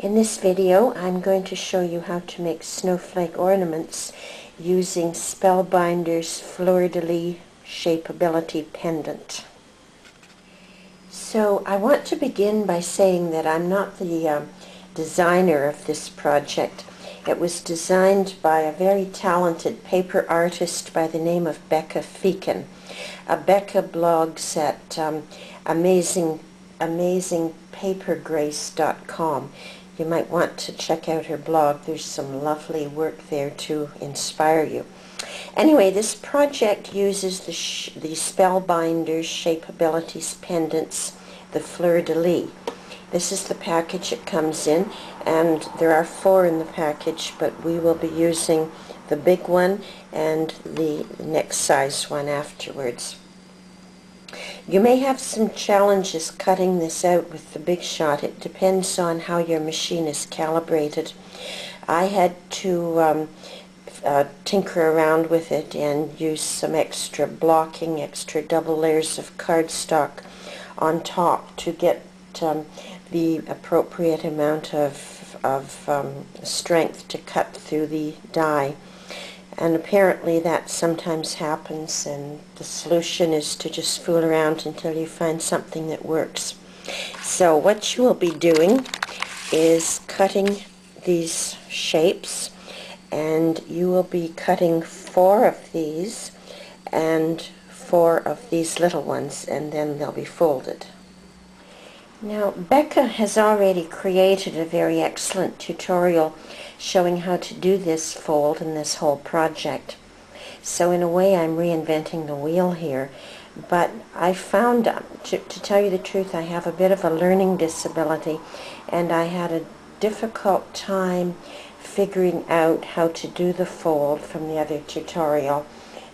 In this video, I'm going to show you how to make snowflake ornaments using Spellbinder's Fleur de Lis Shapeability Pendant. So I want to begin by saying that I'm not the designer of this project. It was designed by a very talented paper artist by the name of Becca Feakin. Becca blogs at amazingpapergrace.com. You might want to check out her blog. There's some lovely work there to inspire you. Anyway, this project uses the Spellbinder's Shapeability Pendants, the Fleur de Lis. This is the package it comes in, and there are 4 in the package, but we will be using the big one and the next size one afterwards. You may have some challenges cutting this out with the Big Shot. It depends on how your machine is calibrated. I had to tinker around with it and use some extra blocking, extra double layers of cardstock on top to get the appropriate amount of strength to cut through the die. And apparently that sometimes happens, and the solution is to just fool around until you find something that works. So what you will be doing is cutting these shapes, and you will be cutting 4 of these and 4 of these little ones, and then they'll be folded. Now, Becca has already created a very excellent tutorial showing how to do this fold and this whole project. So in a way I'm reinventing the wheel here, but I found, to tell you the truth, I have a bit of a learning disability, and I had a difficult time figuring out how to do the fold from the other tutorial.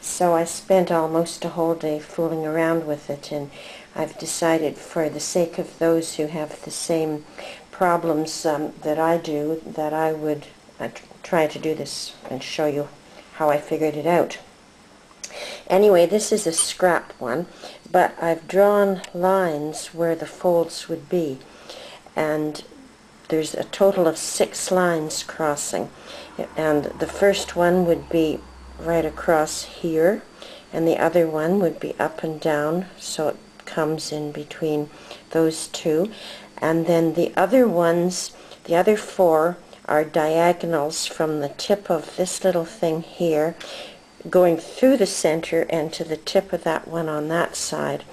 So I spent almost a whole day fooling around with it, and I've decided, for the sake of those who have the same problems that I do, that I would try to do this and show you how I figured it out. Anyway, this is a scrap one, but I've drawn lines where the folds would be, and there's a total of 6 lines crossing, and the first one would be right across here, and the other one would be up and down, so it comes in between those 2, and then the other ones, the other 4, are diagonals from the tip of this little thing here, going through the center and to the tip of that one on that side.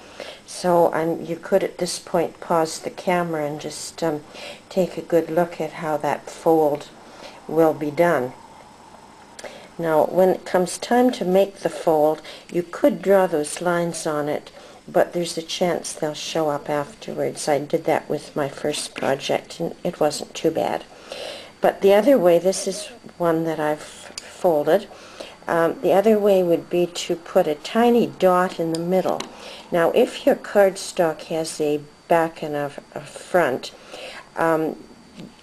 So you could at this point pause the camera and just take a good look at how that fold will be done. Now, when it comes time to make the fold, you could draw those lines on it, but there's a chance they'll show up afterwards. I did that with my first project, and it wasn't too bad. But the other way, this is one that I've folded. The other way would be to put a tiny dot in the middle. Now, if your cardstock has a back and a front,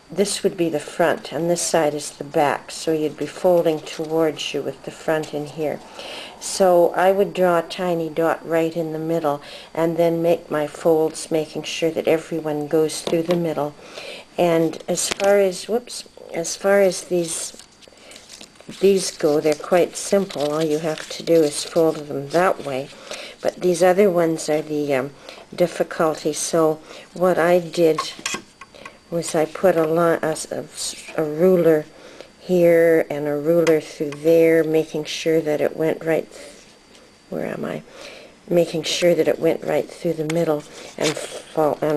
this would be the front, and this side is the back, so you'd be folding towards you with the front in here. So I would draw a tiny dot right in the middle, and then make my folds, making sure that everyone goes through the middle. And as far as these go, they're quite simple. All you have to do is fold them that way. But these other ones are the difficulty. So what I did was I put a ruler here and a ruler through there, making sure that it went right, making sure that it went right through the middle, and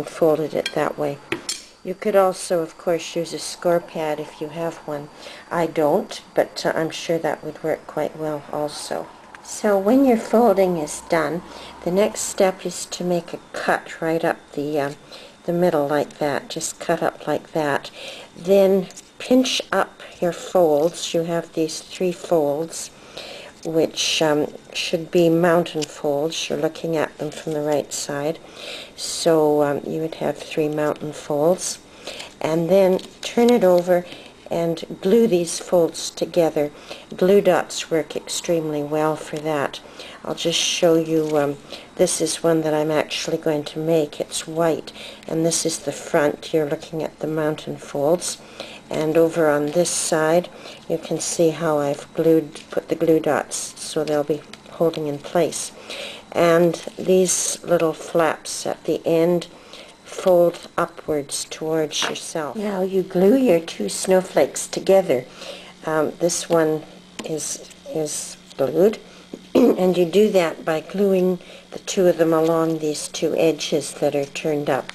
folded it that way. You could also, of course, use a score pad if you have one. I don't, but I'm sure that would work quite well also. So when your folding is done, the next step is to make a cut right up the middle like that. Just cut up like that. Then pinch up your folds. You have these 3 folds, which should be mountain folds. You're looking at them from the right side. So you would have 3 mountain folds. And then turn it over and glue these folds together. Glue dots work extremely well for that. I'll just show you, this is one that I'm actually going to make. It's white, and this is the front. You're looking at the mountain folds. And over on this side, you can see how I've put the glue dots so they'll be holding in place. And these little flaps at the end fold upwards towards yourself. Now you glue your two snowflakes together. This one is glued, and you do that by gluing the two of them along these two edges that are turned up,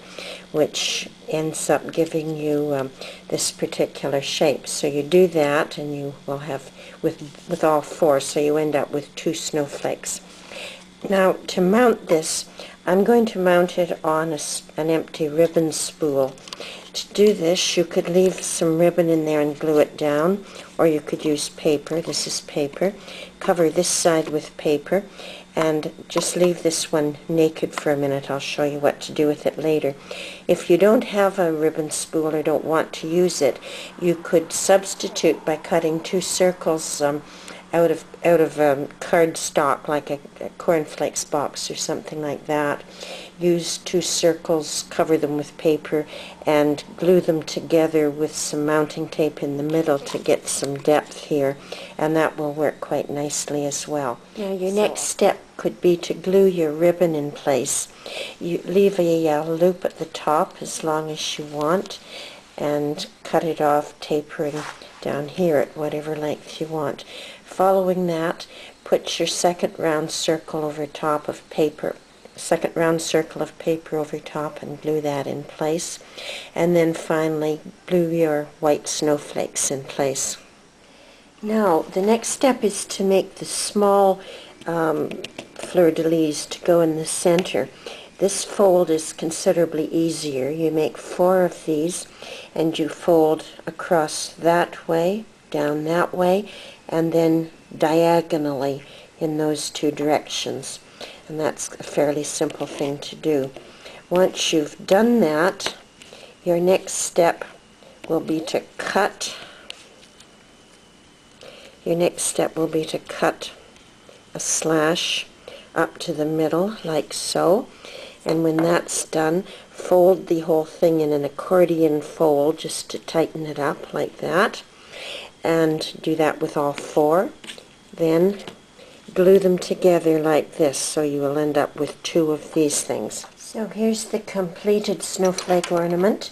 which ends up giving you this particular shape. So you do that, and you will have with all four, so you end up with two snowflakes. Now to mount this, I'm going to mount it on an empty ribbon spool. To do this, you could leave some ribbon in there and glue it down, or you could use paper. This is paper. Cover this side with paper, and just leave this one naked for a minute. I'll show you what to do with it later. If you don't have a ribbon spool or don't want to use it, you could substitute by cutting two circles out of cardstock, like a cornflakes box or something like that. Use two circles, cover them with paper, and glue them together with some mounting tape in the middle to get some depth here, and that will work quite nicely as well. Now your next step could be to glue your ribbon in place. You leave a loop at the top as long as you want, and cut it off, tapering down here at whatever length you want. Following that, put your second round circle over top of paper. Second round circle of paper over top, and glue that in place. And then finally glue your white snowflakes in place. Now the next step is to make the small Fleur de Lis to go in the center. This fold is considerably easier. You make 4 of these, and you fold across that way, down that way, and then diagonally in those two directions. And that's a fairly simple thing to do. Once you've done that, your next step will be to cut. Your next step will be to cut a slash up to the middle, like so. And when that's done, fold the whole thing in an accordion fold just to tighten it up, like that. And do that with all 4. Then glue them together like this, so you will end up with 2 of these things. So here's the completed snowflake ornament.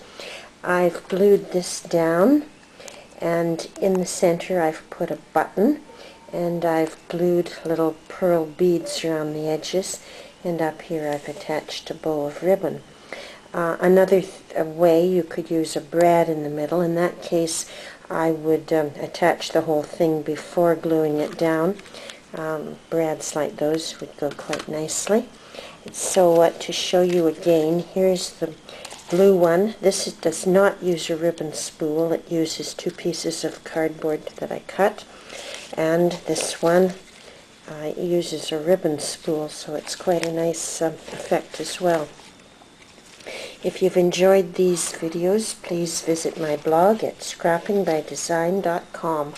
I've glued this down, and in the center I've put a button, and I've glued little pearl beads around the edges, and up here I've attached a bow of ribbon. Another way, you could use a brad in the middle. In that case, I would attach the whole thing before gluing it down. Brads like those would go quite nicely. So to show you again, here's the blue one. This does not use a ribbon spool. It uses 2 pieces of cardboard that I cut. And this one uses a ribbon spool, so it's quite a nice effect as well. If you've enjoyed these videos, please visit my blog at scrappingbydesign.com.